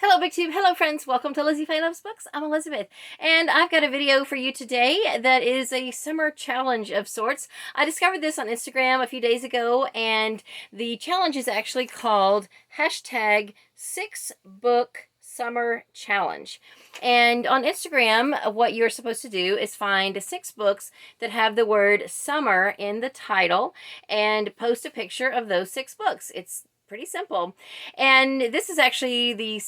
Hello BookTube, hello friends, welcome to Lizzie Faye Loves Books. I'm Elizabeth, and I've got a video for you today that is a summer challenge of sorts. I discovered this on Instagram a few days ago, and the challenge is actually called hashtag 6-Book Summer Challenge. And on Instagram, what you're supposed to do is find 6 books that have the word summer in the title and post a picture of those 6 books. It's pretty simple. And this is actually the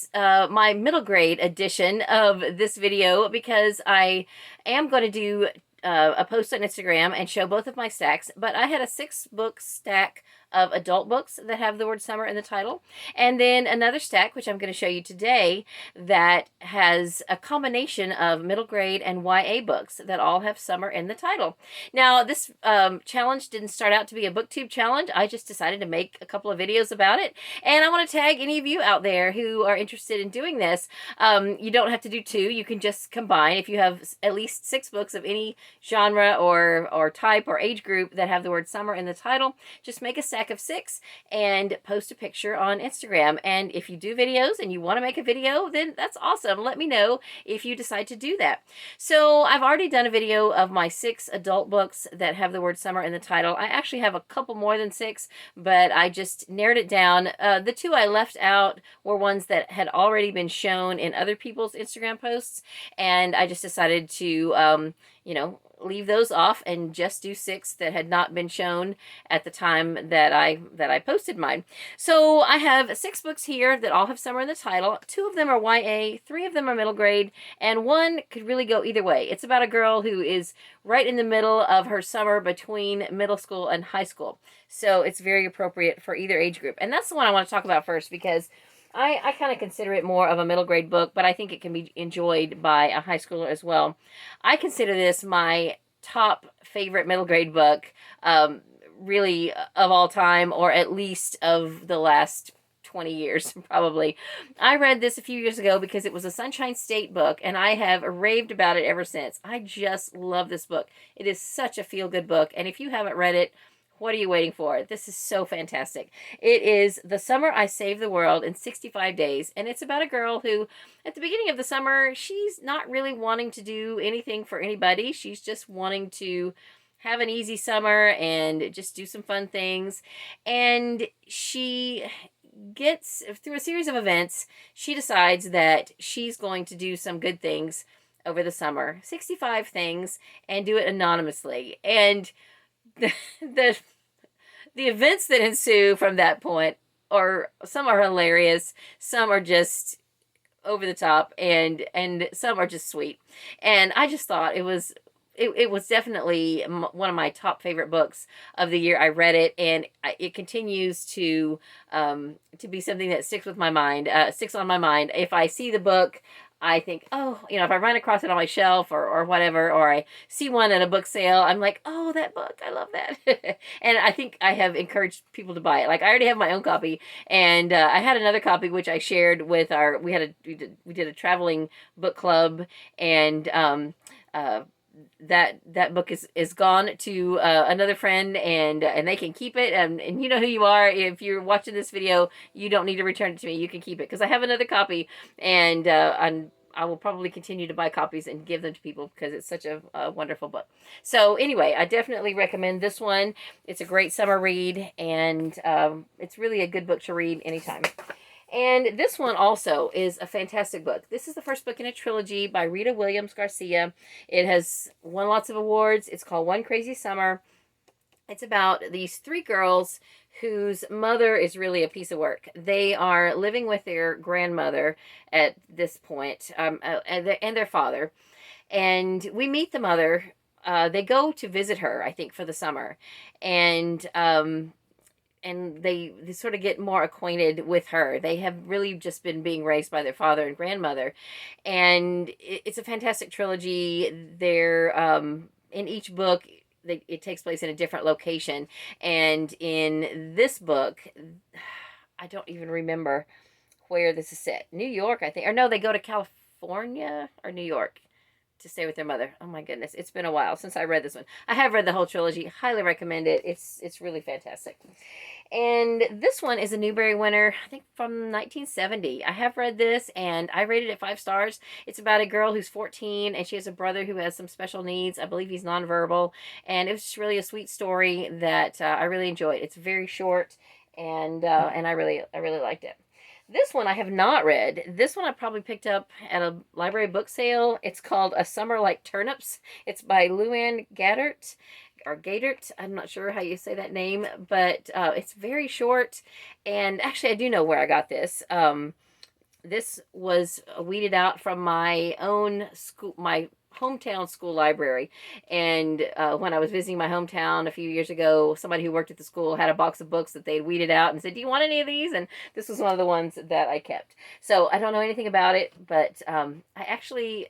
my middle grade edition of this video because I am going to do a post on Instagram and show both of my stacks, but I had a 6-book stack of adult books that have the word summer in the title, and then another stack, which I'm going to show you today, that has a combination of middle grade and YA books that all have summer in the title. Now, this challenge didn't start out to be a BookTube challenge. I just decided to make a couple of videos about it, and I want to tag any of you out there who are interested in doing this. You don't have to do 2. You can just combine. If you have at least 6 books of any genre or type or age group that have the word summer in the title, just make a stack of 6 and post a picture on Instagram. And if you do videos and you want to make a video, then that's awesome. Let me know if you decide to do that. So I've already done a video of my 6 adult books that have the word summer in the title. I actually have a couple more than 6, but I just narrowed it down. The 2 I left out were ones that had already been shown in other people's Instagram posts, and I just decided to leave those off and just do 6 that had not been shown at the time that I posted mine. So I have 6 books here that all have summer in the title. 2 of them are YA, 3 of them are middle grade, and 1 could really go either way. It's about a girl who is right in the middle of her summer between middle school and high school. So it's very appropriate for either age group. And that's the one I want to talk about first because I kind of consider it more of a middle grade book, but I think it can be enjoyed by a high schooler as well. I consider this my top favorite middle grade book, really of all time, or at least of the last 20 years, probably. I read this a few years ago because it was a Sunshine State book, and I have raved about it ever since. I just love this book. It is such a feel-good book, and if you haven't read it, what are you waiting for? This is so fantastic. It is The Summer I Saved the World in 65 Days, and it's about a girl who, at the beginning of the summer, she's not really wanting to do anything for anybody. She's just wanting to have an easy summer and just do some fun things. And she gets, through a series of events, she decides that she's going to do some good things over the summer. 65 things, and do it anonymously. And the events that ensue from that point some are hilarious, some are just over the top, and some are just sweet. And I just thought it was definitely one of my top favorite books of the year. I read it, and it continues to be something that sticks with my mind, sticks on my mind. If I see the book, I think, oh, if I run across it on my shelf or whatever, or I see one at a book sale, I'm like, oh, that book, I love that. And I think I have encouraged people to buy it. Like, I already have my own copy, and I had another copy which I shared with we did a traveling book club, and that book is gone to another friend, and they can keep it, and you know who you are. If you're watching this video, you don't need to return it to me. You can keep it because I have another copy, and I will probably continue to buy copies and give them to people because it's such a wonderful book. So anyway, I definitely recommend this one. It's a great summer read, and it's really a good book to read anytime. And this one also is a fantastic book. This is the first book in a trilogy by Rita Garcia. It has won lots of awards. It's called One Crazy Summer. It's about these 3 girls whose mother is really a piece of work. They are living with their grandmother at this point, and their father. And we meet the mother. They go to visit her, I think, for the summer. And they sort of get more acquainted with her. They have really just been being raised by their father and grandmother. And it's a fantastic trilogy. They're, in each book, it takes place in a different location. And in this book, I don't even remember where this is set. New York, I think. Or no, they go to California or New York to stay with their mother. Oh my goodness, it's been a while since I read this one. I have read the whole trilogy. Highly recommend it. It's really fantastic. And this one is a Newbery winner, I think from 1970. I have read this and I rated it 5 stars. It's about a girl who's 14 and she has a brother who has some special needs. I believe he's nonverbal. And it was just really a sweet story that I really enjoyed. It's very short and I really liked it. This one I have not read. This one I probably picked up at a library book sale. It's called A Summer Like Turnips. It's by LouAnn Gaeddert, or Gaeddert. I'm not sure how you say that name, but it's very short. And actually, I do know where I got this. This was weeded out from my own school, my hometown school library. And when I was visiting my hometown a few years ago, somebody who worked at the school had a box of books that they'd weeded out and said, do you want any of these? And this was one of the ones that I kept. So I don't know anything about it, but I actually,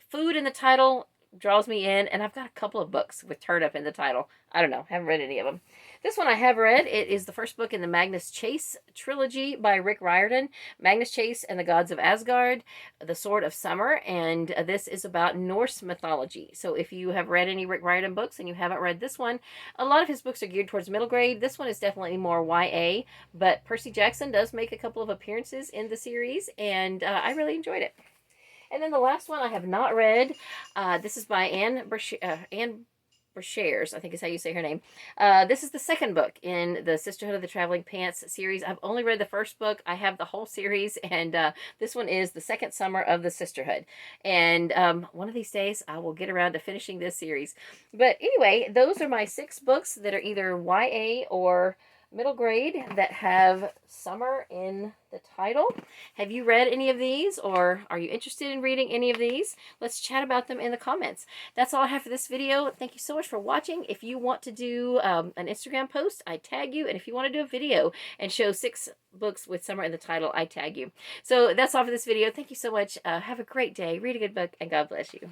food in the title draws me in, and I've got a couple of books with turnip in the title. I don't know, haven't read any of them. This one I have read. It is the first book in the Magnus Chase trilogy by Riordan. Magnus Chase and the Gods of Asgard, The Sword of Summer, and this is about Norse mythology. So if you have read any Rick Riordan books and you haven't read this one, a lot of his books are geared towards middle grade. This one is definitely more YA, but Percy Jackson does make a couple of appearances in the series, and I really enjoyed it. And then the last one I have not read. This is by Anne Brashares, I think is how you say her name. This is the second book in the Sisterhood of the Traveling Pants series. I've only read the first book. I have the whole series, and this one is the second summer of the Sisterhood. And one of these days, I will get around to finishing this series. But anyway, those are my 6 books that are either YA or middle grade that have summer in the title. Have you read any of these, or are you interested in reading any of these? Let's chat about them in the comments. That's all I have for this video. Thank you so much for watching. If you want to do an Instagram post, I tag you. And if you want to do a video and show 6 books with summer in the title, I tag you. So that's all for this video. Thank you so much. Have a great day. Read a good book, and God bless you.